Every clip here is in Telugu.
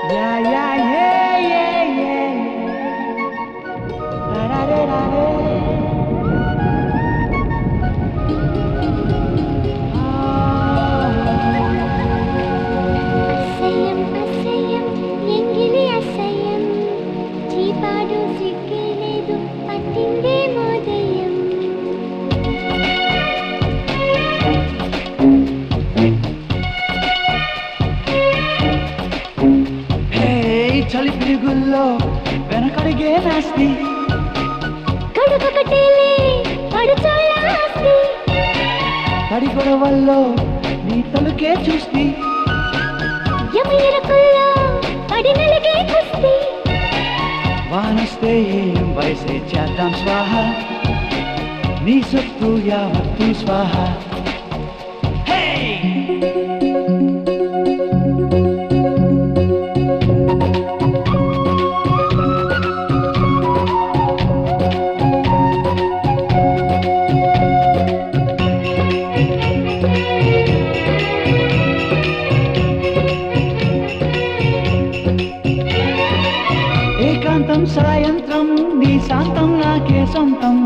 Yeah, yeah, yeah, yeah, yeah. Da, da, da, da, da. అసహ్యం అసహ్యం ఎంగిలి అసహ్యం చీపాడు సిగ్గే లేదు పట్టిందే మోదయం చలి పిరుగుల్లో వెనకడిగే నాస్తి కడుపకటేలే పడుచోళ్ళ ఆస్తి తడి గొడవల్లో నీ తలుకే చూస్తి యమయిరకుల్లో పడి నలిగే కుస్తీ వానొస్తే ఏం వయసే చేద్దాం స్వాహ నీ సొత్తు యావత్తు స్వాహ ఏకాంతం సాయంత్రం నీ శాంతం నాకే సొంతం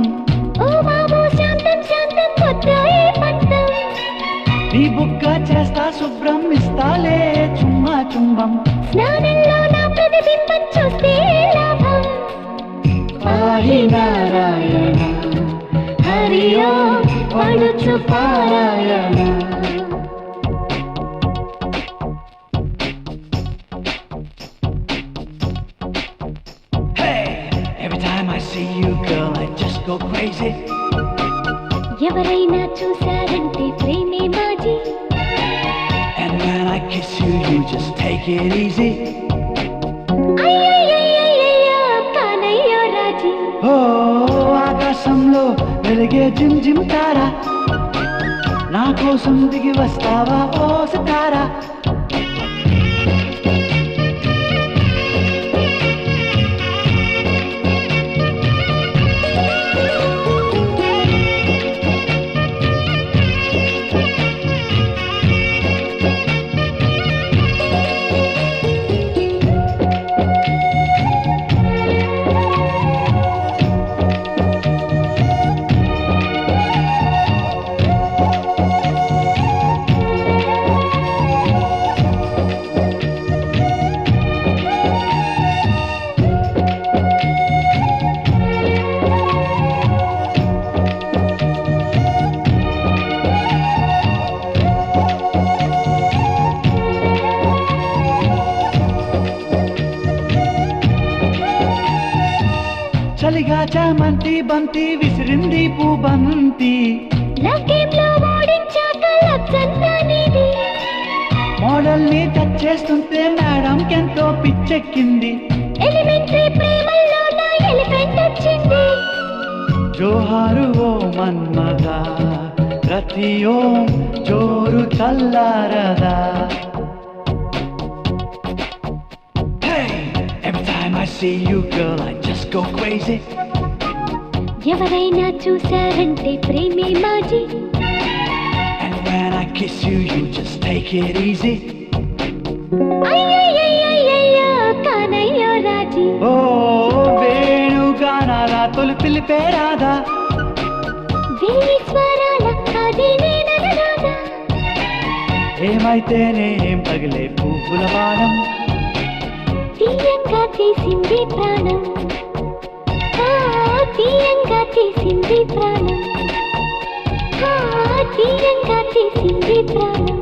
ఓ బాబు శాంతం శాంతం కొత్తాయి పంతం నీ బుక్క చేస్తా శుభ్రం ఇస్తాలే చుమ్మా చుంబం స్నానంలో నా ప్రతిబింబం చూస్తే లాభం పాహి నారాయణ హరి ఓం పడుచు పారాయణ Every time I see you, girl, I just go crazy. ఎవరైనా చూశారంటే ప్రేమే మాజీ And when I kiss you, you just take it easy. అయ్యయ్యయ్యయ్యో కానయ్యో Raji Oh, ఆకాశంలో వెలిగే జిమ్ జిమ్ తారా నా కోసం దిగి వస్తావా ఓ సితారా చలిగా చామంతి బంతి విసిరింది పూబంతి లవ్ గేమ్ లో ఓడించాక లబ్జంతా నీది మోడల్ ని టచ్ చేస్తుంటే మేడం ఎంతో పిచ్చెక్కింది ఎలిమెంటరీ ప్రేమల్లో నా ఎలిఫెంట్ వచ్చింది జోహారు ఓ మన్మద ప్రతి ఓం జోరు చల్లారదా Every time I see you, girl, I just go crazy. ఎవరైనా చూశారంటే ప్రేమే మాజీ And when I kiss you, you just take it easy. అయ్యయ్యయ్యయ్యో కానయ్యో రాజీ ఓ వేణుగానాల తొలి పిలిపే రాదా వేయి స్వరాల అది నేననరాదా ఏమైతేనేం తగిలే పువ్వుల బాణం తీయంగా తీసింది ప్రాణం తీయంగా తీసింది ప్రాణం తీయంగా తీసింది ప్రాణం